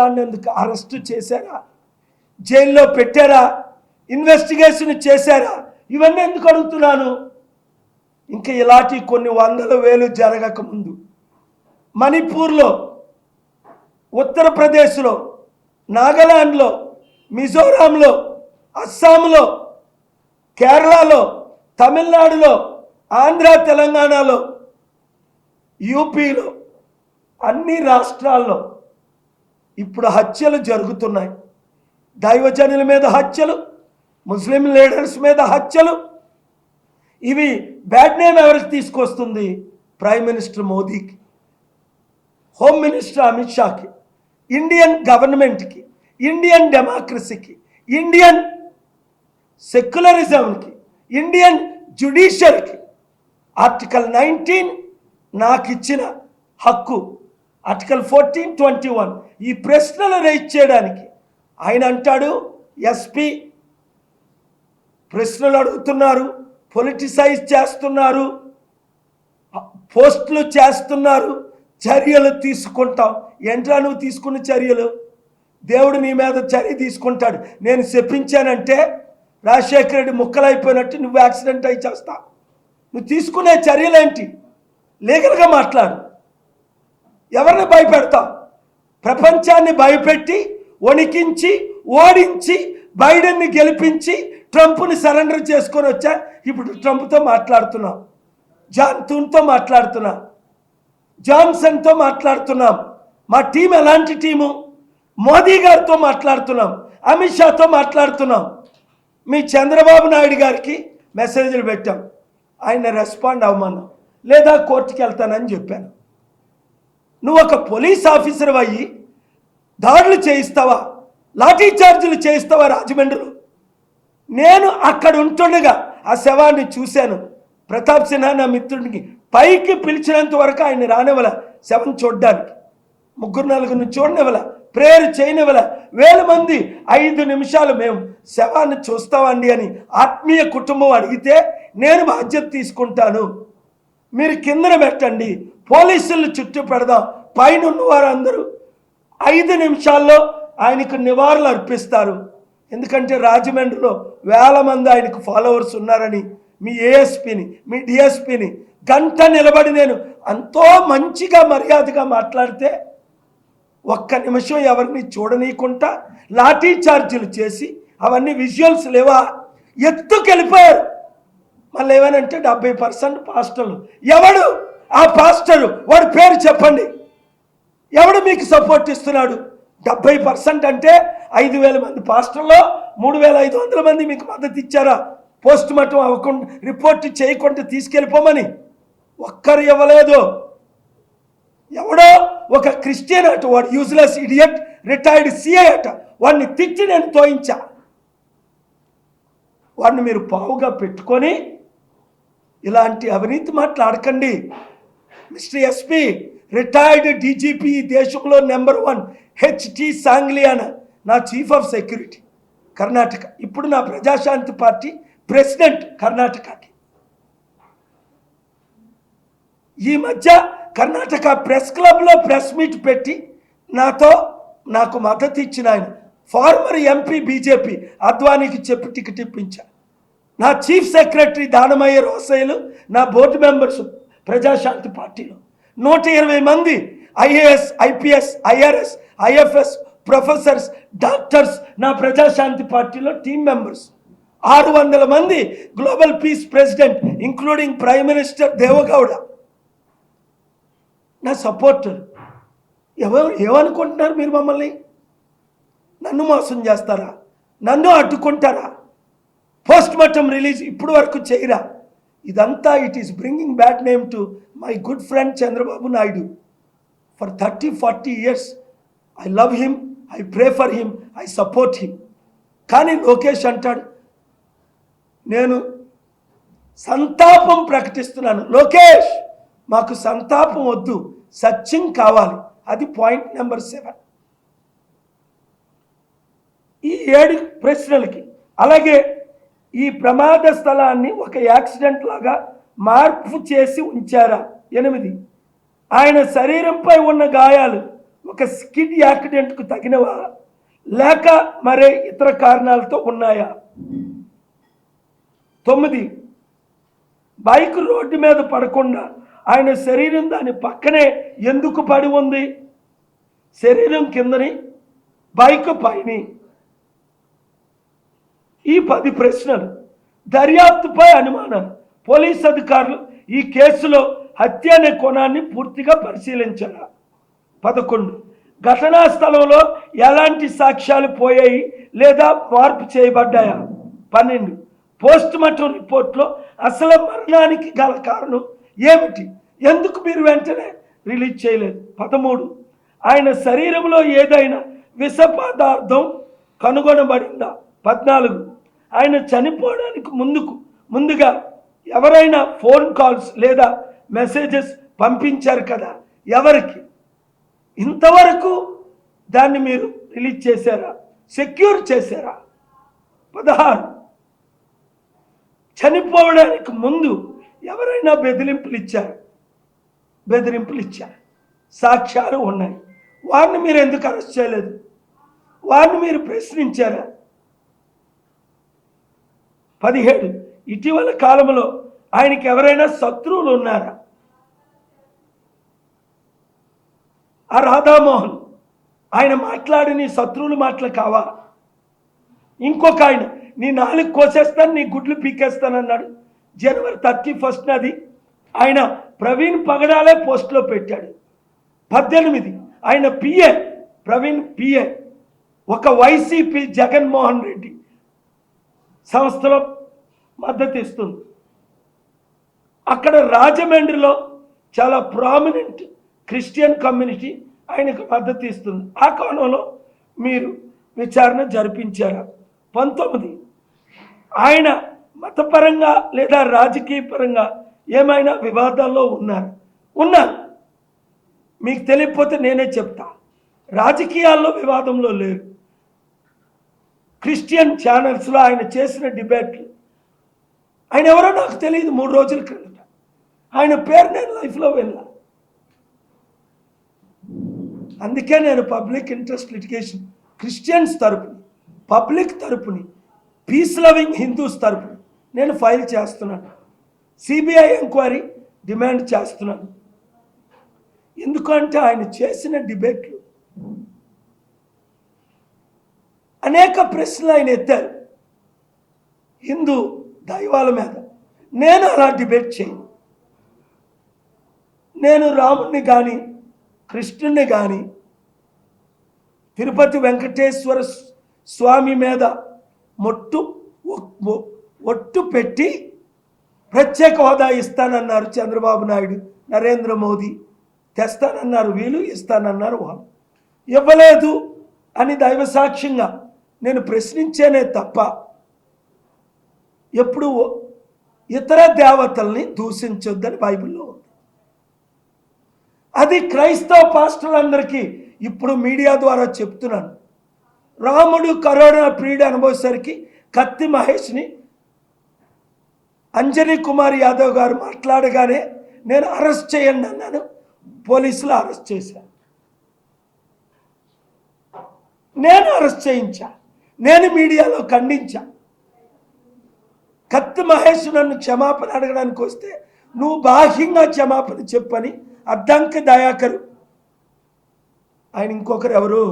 మాట్లాడినందుకు అరెస్టు చేశారా, జైల్లో పెట్టారా, ఇన్వెస్టిగేషన్ చేశారా? ఇవన్నీ ఎందుకు అడుగుతున్నాను? ఇంకా ఇలాంటి కొన్ని వందల వేలు జరగకముందు మణిపూర్లో, ఉత్తరప్రదేశ్లో, నాగాలాండ్లో, మిజోరాంలో, అస్సాంలో, కేరళలో, తమిళనాడులో, ఆంధ్ర తెలంగాణలో, యూపీలో, అన్ని రాష్ట్రాల్లో ఇప్పుడు హత్యలు జరుగుతున్నాయి. దైవజనుల మీద హత్యలు, ముస్లిం లీడర్స్ మీద హత్యలు. ఇవి బ్యాడ్ నేమ్ ఎవరికి తీసుకొస్తుంది? ప్రైమ్ మినిస్టర్ మోదీకి, హోమ్ మినిస్టర్ అమిత్ షాకి, ఇండియన్ గవర్నమెంట్కి, ఇండియన్ డెమోక్రసీకి, ఇండియన్ సెక్యులరిజంకి, ఇండియన్ జ్యుడిషియరీకి. ఆర్టికల్ 19 నాకు ఇచ్చిన హక్కు, ఆర్టికల్ 1421 ఈ ప్రశ్నలు రైజ్ చేయడానికి. ఆయన అంటాడు ఎస్పీ ప్రశ్నలు అడుగుతున్నారు, పొలిటిసైజ్ చేస్తున్నారు, పోస్టులు చేస్తున్నారు, చర్యలు తీసుకుంటాం. ఏంట్రా నువ్వు తీసుకున్న చర్యలు? దేవుడు నీ మీద చర్య తీసుకుంటాడు. నేను చెప్పించానంటే రాజశేఖర రెడ్డి ముక్కలైపోయినట్టు నువ్వు యాక్సిడెంట్ అయి చేస్తా. నువ్వు తీసుకునే చర్యలేంటి? లీగల్గా మాట్లాడు. ఎవరిని భయపెడతావు? ప్రపంచాన్ని భయపెట్టి, వణికించి, ఓడించి, బైడెన్ని గెలిపించి, ట్రంప్ని సరెండర్ చేసుకొని వచ్చా. ఇప్పుడు ట్రంప్తో మాట్లాడుతున్నాం, జాన్ థూన్తో మాట్లాడుతున్నాం, జాన్సన్తో మాట్లాడుతున్నాం. మా టీం ఎలాంటి టీము? మోదీ గారితో మాట్లాడుతున్నాం, అమిత్ షాతో మాట్లాడుతున్నాం. మీ చంద్రబాబు నాయుడు గారికి మెసేజ్లు పెట్టాం, ఆయన రెస్పాండ్ అవ్వమన్నాం, లేదా కోర్టుకి వెళ్తానని చెప్పాను. నువ్వు ఒక పోలీస్ ఆఫీసర్ అయ్యి దాడులు చేయిస్తావా, లాఠీ చార్జీలు చేయిస్తావా రాజమండ్రిలో? నేను అక్కడ ఉంటుండగా ఆ శవాన్ని చూశాను. ప్రతాప్ సిన్హా నా మిత్రుడికి పైకి పిలిచినంత వరకు ఆయన రానివ్వల, శవం చూడ్డానికి 3-4 చూడనివ్వల, ప్రేయర్ చేయనివ్వల. 1000 మంది 5 నిమిషాలు మేము శవాన్ని చూస్తామండి అని ఆత్మీయ కుటుంబం అడిగితే నేను బాధ్యత తీసుకుంటాను, మీరు కిందన పెట్టండి, పోలీసులు చుట్టూ పెడదాం. పైన ఉన్న వారందరూ 5 నిమిషాల్లో ఆయనకు నివాళులు అర్పిస్తారు. ఎందుకంటే రాజమండ్రిలో 1000 మంది ఆయనకు ఫాలోవర్స్ ఉన్నారని మీ ఏఎస్పీని, మీ డిఎస్పీని గంట నిలబడి నేను ఎంతో మంచిగా మర్యాదగా మాట్లాడితే 1 నిమిషం ఎవరిని చూడనీయకుండా లాఠీ చార్జీలు చేసి అవన్నీ విజువల్స్ లేవా, ఎత్తుకెళ్ళిపోయారు. మళ్ళీ ఏమనంటే 70% పాస్టర్లు. ఎవడు ఆ పాస్టరు? వాడి పేరు చెప్పండి. ఎవడు మీకు సపోర్ట్ ఇస్తున్నాడు? 70% అంటే 5000 మంది పాస్టర్లో 3500 మంది మీకు మద్దతు ఇచ్చారా? పోస్ట్ మార్టం అవ్వకుండా, రిపోర్ట్ చేయకుండా తీసుకెళ్ళిపోమని ఒక్కరు ఇవ్వలేదు. ఎవడో ఒక క్రిస్టియన్ అట, వాడు యూజ్లెస్ ఇడియట్, రిటైర్డ్ సిఐ అట, వాడిని తిట్టి నేను తోయించా. వాడిని మీరు పావుగా పెట్టుకొని ఇలాంటి అవినీతి మాట్లాడకండి. మిస్టర్ ఎస్పీ, రిటైర్డ్ డీజీపీ, దేశంలో నెంబర్ 1 హెచ్టి సాంగ్లియానా నా చీఫ్ ఆఫ్ సెక్యూరిటీ కర్ణాటక, ఇప్పుడు నా ప్రజాశాంతి పార్టీ ప్రెసిడెంట్ కర్ణాటకకి. ఈ మధ్య కర్ణాటక ప్రెస్ క్లబ్లో ప్రెస్ మీట్ పెట్టి నాకు మద్దతు ఇచ్చిన ఆయన ఫార్మర్ ఎంపీ బీజేపీ అద్వానీకి చెప్పి టికెట్ ఇప్పించా. నా చీఫ్ సెక్రటరీ దానమయ్య రోసయ్యలు, నా బోర్డు మెంబర్స్ ప్రజాశాంతి పార్టీలో 120 మంది IAS, IPS, IRS, IFS professors, doctors నా ప్రజాశాంతి పార్టీలో టీమ్ మెంబర్స్. 600 మంది global peace president including prime minister Deve Gowda నా సపోర్టర్. ఏమనుకుంటున్నారు మీరు? మమ్మల్ని నన్ను మోసం చేస్తారా? నన్ను అడ్డుకుంటారా? పోస్ట్ మార్టం రిలీజ్ ఇప్పుడు వరకు చేయరా? ఇదంతా it is bringing bad name to my good friend Chandrababu Naidu. For 30-40 years I love him, I pray for him, I support him. కానీ లోకేష్ అంటాడు నేను సంతాపం ప్రకటిస్తున్నాను. లోకేష్, మాకు సంతాపం వద్దు, సత్యం కావాలి. అది పాయింట్ నెంబర్ 7. ఈ 7 ప్రశ్నలకి. అలాగే ఈ ప్రమాద స్థలాన్ని ఒక యాక్సిడెంట్ లాగా మార్పు చేసి ఉంచారా? 8. ఆయన శరీరంపై ఉన్న గాయాలు ఒక స్కిడ్ యాక్సిడెంట్కు తగినవా లేక మరే ఇతర కారణాలతో ఉన్నాయా? 9 బైక్ రోడ్డు మీద పడకుండా ఆయన శరీరం దాని పక్కనే ఎందుకు పడి ఉంది? శరీరం కిందని, బైక్ పైని. ఈ 10 ప్రశ్నలు. దర్యాప్తుపై అనుమానాలు. పోలీస్ అధికారులు ఈ కేసులో హత్య అనే కోణాన్ని పూర్తిగా పరిశీలించారు. 11 ఘటనా స్థలంలో ఎలాంటి సాక్ష్యాలు పోయాయి లేదా మార్పు చేయబడ్డాయా? 12 పోస్ట్ మార్టం రిపోర్ట్లో అసలు మరణానికి గల కారణం ఏమిటి? ఎందుకు మీరు వెంటనే రిలీజ్ చేయలేదు? 13 ఆయన శరీరంలో ఏదైనా విష పదార్థం కనుగొనబడిందా? 14 ఆయన చనిపోవడానికి ముందుగా ఎవరైనా ఫోన్ కాల్స్ లేదా మెసేజెస్ పంపించారు కదా, ఎవరికి? ఇంతవరకు దాన్ని మీరు రిలీజ్ చేశారా? సెక్యూర్ చేశారా? 16 చనిపోవడానికి ముందు ఎవరైనా బెదిరింపులు ఇచ్చారు? సాక్ష్యాలు ఉన్నాయి. వారిని మీరు ఎందుకు అరెస్ట్ చేయలేదు? వారిని మీరు ప్రశ్నించారా? 17 ఇటీవల కాలంలో ఆయనకి ఎవరైనా శత్రువులు ఉన్నారా? ఆ రాధామోహన్ ఆయన మాట్లాడి నీ శత్రువులు మాటలు కావా? ఇంకొక ఆయన నీ నాలుగు కోసేస్తాను, నీ గుడ్లు పీకేస్తానన్నాడు. జనవరి 31 అది ఆయన ప్రవీణ్ పగడాలే పోస్ట్లో పెట్టాడు. 18 ఆయన పిఏ ప్రవీణ్ పిఏ ఒక వైసీపీ జగన్మోహన్ రెడ్డి సంస్థలో మద్దతు ఇస్తుంది. అక్కడ రాజమండ్రిలో చాలా ప్రామినెంట్ క్రిస్టియన్ కమ్యూనిటీ ఆయనకు మద్దతు ఇస్తుంది. ఆ కోణంలో మీరు విచారణ జరిపించారా? 19 ఆయన మతపరంగా లేదా రాజకీయ పరంగా ఏమైనా వివాదాల్లో ఉన్నారు. మీకు తెలియకపోతే నేనే చెప్తా. రాజకీయాల్లో వివాదంలో లేరు. క్రిస్టియన్ ఛానల్స్లో ఆయన చేసిన డిబేట్లు, ఆయన ఎవరో నాకు తెలియదు. 3 రోజుల క్రిందట ఆయన పేరు నేను లైఫ్లో వెళ్ళా. అందుకే నేను పబ్లిక్ ఇంట్రెస్ట్ లిటిగేషన్ క్రిస్టియన్స్ తరపుని, పబ్లిక్ తరపుని, పీస్ లవింగ్ హిందూస్ తరపుని నేను ఫైల్ చేస్తున్నాను. సిబిఐ ఎంక్వైరీ డిమాండ్ చేస్తున్నాను. ఎందుకంటే ఆయన చేసిన డిబేట్లు అనేక ప్రశ్నలు ఆయన ఎత్తారు హిందూ దైవాల మీద. నేను అలా డిబేట్ చేయను. నేను రాముణ్ణి కానీ కృష్ణుణ్ణి కానీ తిరుపతి వెంకటేశ్వర స్వామి మీద ఒట్టు పెట్టి ప్రత్యేక హోదా ఇస్తానన్నారు చంద్రబాబు నాయుడు, నరేంద్ర మోదీ. తెస్తానన్నారు వీళ్ళు, ఇస్తానన్నారు వాళ్ళు. ఇవ్వలేదు అని దైవ సాక్ష్యంగా నేను ప్రశ్నించేనే తప్ప ఎప్పుడు ఇతర దేవతల్ని దూషించొద్దని బైబిల్లో ఉంది. అది క్రైస్తవ పాస్టర్లందరికీ ఇప్పుడు మీడియా ద్వారా చెప్తున్నాను. రాముడు కరోనా పీరియడ్ అనుభవేసరికి కత్తి మహేష్ని అంజనీ కుమార్ యాదవ్ గారు మాట్లాడగానే నేను అరెస్ట్ చేయండి అన్నాను. పోలీసులు అరెస్ట్ చేశాను. నేను అరెస్ట్ చేయించా. నేను మీడియాలో ఖండించా. కత్తి మహేష్ నన్ను క్షమాపణ అడగడానికి వస్తే నువ్వు బాహ్యంగా క్షమాపణ చెప్పని అద్దంకి దయాకరు, ఆయన ఇంకొకరు ఎవరు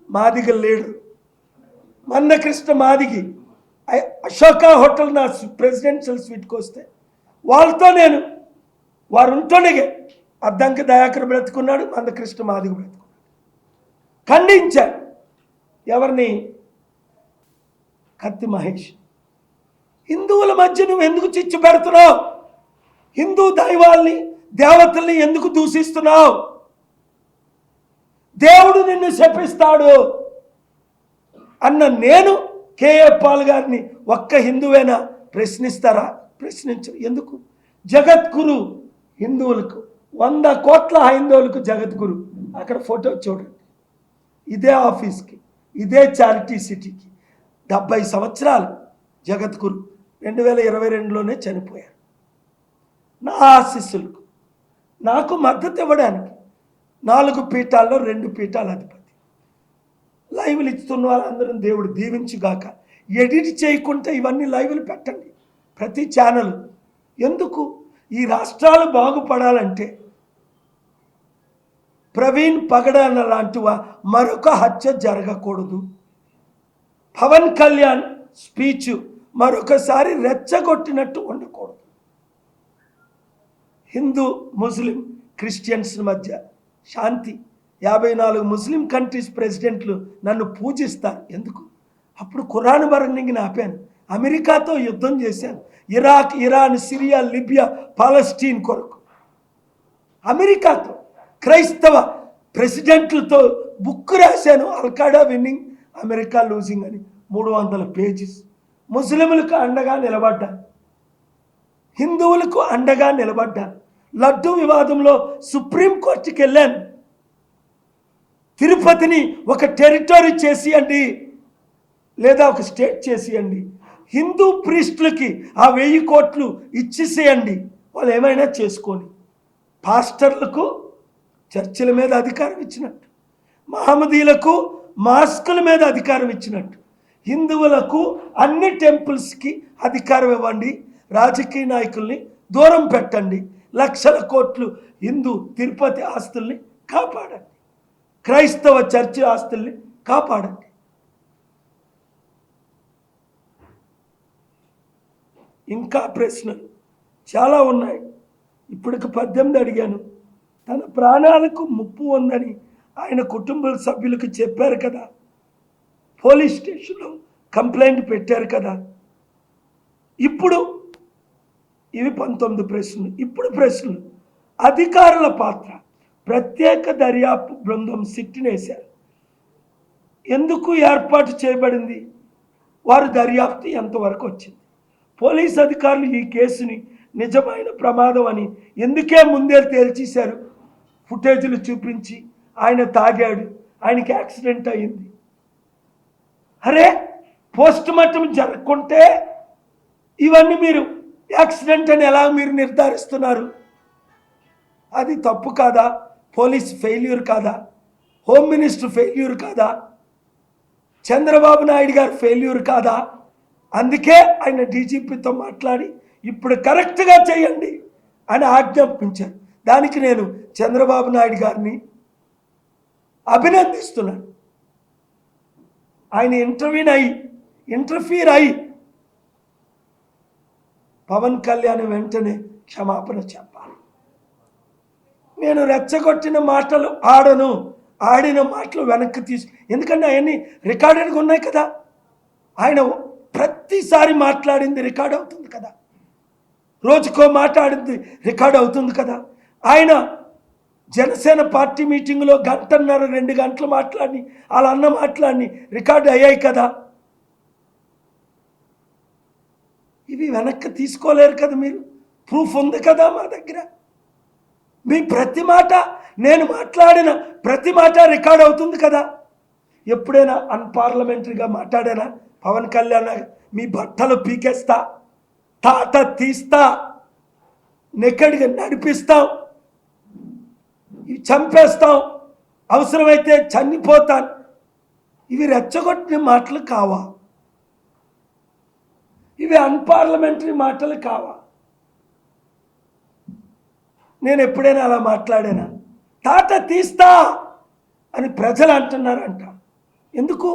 మాదిగ లీడరు మందకృష్ణ మాదిగి, అశోక హోటల్ నా ప్రెసిడెన్షియల్ స్వీట్కి వస్తే వాళ్ళతో నేను వారు ఉంటుండే అద్దంకి దయాకర్ బ్రతుకున్నాడు, మందకృష్ణ మాదిగ బ్రతుకున్నాడు. ఖండించాడు. ఎవరిని? కత్తి మహేష్. హిందువుల మధ్య నువ్వు ఎందుకు చిచ్చు పెడుతున్నావు? హిందూ దైవాల్ని దేవతల్ని ఎందుకు దూషిస్తున్నావు? దేవుడు నిన్ను శపిస్తాడు అన్న నేను కేఏ పాల్ గారిని ఒక్క హిందువేనా ప్రశ్నిస్తారా? ప్రశ్నించరు. ఎందుకు? జగద్గురు హిందువులకు, 100 కోట్ల హైందవులకు జగద్గురు. అక్కడ ఫోటో చూడండి. ఇదే ఆఫీస్కి, ఇదే చారిటీ సిటీకి 70 సంవత్సరాలు జగద్గురు 2022లోనే చనిపోయారు. నా ఆశీస్సులకు నాకు మద్దతు ఇవ్వడానికి 4 పీఠాల్లో 2 పీఠాల అధిపతి. లైవ్లు ఇస్తున్న వాళ్ళందరూ దేవుడు దీవించుగాక. ఎడిట్ చేయకుండా ఇవన్నీ లైవ్లు పెట్టండి ప్రతి ఛానల్. ఎందుకు? ఈ రాష్ట్రాలు బాగుపడాలంటే ప్రవీణ్ పగడాల లాంటి మరొక హత్య జరగకూడదు. పవన్ కళ్యాణ్ స్పీచ్ మరొకసారి రెచ్చగొట్టినట్టు ఉండకూడదు. హిందూ ముస్లిం క్రిస్టియన్స్ మధ్య శాంతి. 54 ముస్లిం కంట్రీస్ ప్రెసిడెంట్లు నన్ను పూజిస్తారు. ఎందుకు? అప్పుడు ఖురాన్ బర్నింగ్ని ఆపాను, అమెరికాతో యుద్ధం చేశాను, ఇరాక్, ఇరాన్, సిరియా, లిబియా, పాలస్టీన్ కొరకు అమెరికాతో, క్రైస్తవ ప్రెసిడెంట్లతో బుక్ రాశాను, అల్ఖైడా విన్నింగ్ అమెరికా లూజింగ్ అని 300 పేజెస్. ముస్లింలకు అండగా నిలబడ్డాను, హిందువులకు అండగా నిలబడ్డాను. లడ్డు వివాదంలో సుప్రీంకోర్టుకి వెళ్ళాను. తిరుపతిని ఒక టెరిటరీ చేసియండి లేదా ఒక స్టేట్ చేసియండి, హిందూ ప్రీస్టులకి ఆ 1000 కోట్లు ఇచ్చేసేయండి, వాళ్ళు ఏమైనా చేసుకొని. పాస్టర్లకు చర్చిల మీద అధికారం ఇచ్చినట్టు, మహమ్మదీలకు మాస్కుల మీద అధికారం ఇచ్చినట్టు, హిందువులకు అన్ని టెంపుల్స్కి అధికారం ఇవ్వండి, రాజకీయ నాయకుల్ని దూరం పెట్టండి, లక్షల కోట్లు హిందూ తిరుపతి ఆస్తుల్ని కాపాడండి, క్రైస్తవ చర్చి ఆస్తుల్ని కాపాడండి. ఇంకా ప్రశ్నలు చాలా ఉన్నాయి. ఇప్పటికి 18 అడిగాను. తన ప్రాణాలకు ముప్పు ఉందని ఆయన కుటుంబ సభ్యులకు చెప్పారు కదా, పోలీస్ స్టేషన్లో కంప్లైంట్ పెట్టారు కదా. ఇప్పుడు ఇవి 19 ప్రశ్నలు. ఇప్పుడు ప్రశ్నలు. అధికారుల పాత్ర. ప్రత్యేక దర్యాప్తు బృందం సిట్టినేశారు. ఎందుకు ఏర్పాటు చేయబడింది? వారు దర్యాప్తు ఎంతవరకు వచ్చింది? పోలీస్ అధికారులు ఈ కేసుని నిజమైన ప్రమాదం అని ఎందుకే ముందే తేల్చేశారు? ఫుటేజీలు చూపించి ఆయన తాగాడు, ఆయనకి యాక్సిడెంట్ అయింది. అరే, పోస్ట్ మార్టం జరగకుంటే ఇవన్నీ మీరు యాక్సిడెంట్ అని ఎలా మీరు నిర్ధారిస్తున్నారు? అది తప్పు కాదా? పోలీస్ ఫెయిల్యూర్ కాదా? హోమ్ మినిస్టర్ ఫెయిల్యూర్ కాదా? చంద్రబాబు నాయుడు గారు ఫెయిల్యూర్ కాదా? అందుకే ఆయన డీజీపీతో మాట్లాడి ఇప్పుడు కరెక్ట్గా చేయండి అని ఆజ్ఞాపించారు. దానికి నేను చంద్రబాబు నాయుడు గారిని అభినందిస్తున్నాను. ఆయన ఇంటర్ఫీర్ అయి పవన్ కళ్యాణ్ వెంటనే క్షమాపణ చెప్పాలి. నేను రెచ్చగొట్టిన మాటలు ఆడిన మాటలు వెనక్కి ఎందుకంటే అవన్నీ రికార్డెడ్గా ఉన్నాయి కదా. ఆయన ప్రతిసారి మాట్లాడింది రికార్డ్ అవుతుంది కదా, రోజుకో మాట్లాడింది రికార్డ్ అవుతుంది కదా. ఆయన జనసేన పార్టీ మీటింగ్లో 1.5 2 గంటలు మాట్లాడి వాళ్ళ అన్న మాట్లాడి రికార్డు అయ్యాయి కదా. ఇవి వెనక్కి తీసుకోలేరు కదా మీరు. ప్రూఫ్ ఉంది కదా మా దగ్గర. మీ ప్రతి మాట, నేను మాట్లాడిన ప్రతి మాట రికార్డ్ అవుతుంది కదా. ఎప్పుడైనా అన్పార్లమెంటరీగా మాట్లాడానా? పవన్ కళ్యాణ్ మీ బట్టలు పీకేస్తా, తాట తీస్తా, నెక్కడిగా నడిపిస్తాం, చంపేస్తాం, అవసరమైతే చనిపోతాను, ఇవి రెచ్చగొట్టిన మాటలు కావా? ఇవి అన్పార్లమెంటరీ మాటలు కావా? నేను ఎప్పుడైనా అలా మాట్లాడానా? తాట తీస్తా అని ప్రజలు అంటున్నారంట. ఎందుకు?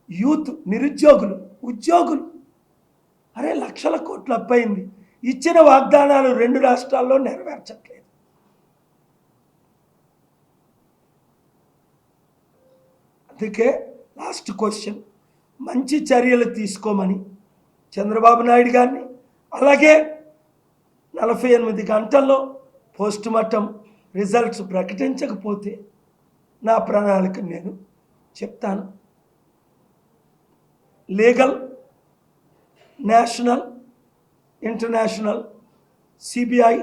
యూత్, నిరుద్యోగులు, ఉద్యోగులు. అరే, లక్షల కోట్లు అప్పయింది. ఇచ్చిన వాగ్దానాలు 2 రాష్ట్రాల్లో నెరవేర్చట్లేదు. అందుకే లాస్ట్ క్వశ్చన్, మంచి చర్యలు తీసుకోమని చంద్రబాబు నాయుడు గారిని, అలాగే 48 గంటల్లో పోస్ట్ మార్టం రిజల్ట్స్ ప్రకటించకపోతే నా ప్రణాళిక నేను చెప్తాను. Legal, national, international, CBI,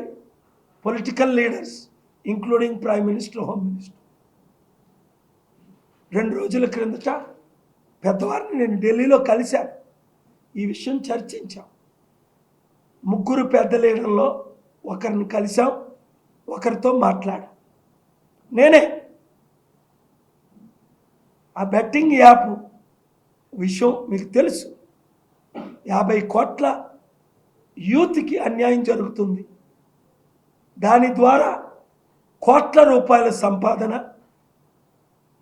political leaders including prime minister, home minister. 2 రోజుల క్రిందట పెద్దవారిని నేను ఢిల్లీలో కలిశాను. ఈ విషయం చర్చించాం. 3 పెద్ద లీడర్లో ఒకరిని కలిసాం, ఒకరితో మాట్లాడాం. నేనే ఆ బెట్టింగ్ యాప్ విషయం మీకు తెలుసు. 50 కోట్ల యూత్కి అన్యాయం జరుగుతుంది. దాని ద్వారా కోట్ల రూపాయల సంపాదన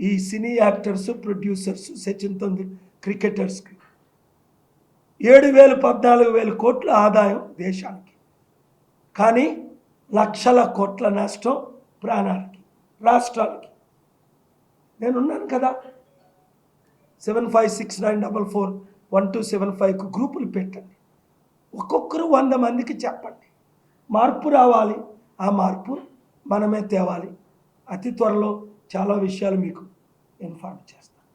ఈ cine actors, producers, Sachin Tendulkar క్రికెటర్స్కి 7,000 14,000 కోట్ల ఆదాయం దేశానికి. కానీ లక్షల కోట్ల నష్టం ప్రాణాలకి, రాష్ట్రాలకి. నేనున్నాను కదా. 7569441275కు గ్రూపులు పెట్టండి. ఒక్కొక్కరు 100 మందికి చెప్పండి. మార్పు రావాలి. ఆ మార్పు మనమే తేవాలి. అతి త్వరలో చాలా విషయాలు మీకు ఇన్ఫార్మ్ చేస్తాను.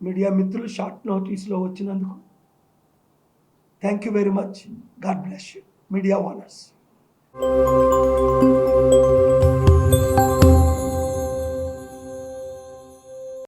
మీడియా మిత్రులు షార్ట్ నోటీస్లో వచ్చినందుకు thank you very much. God bless you. Media owners.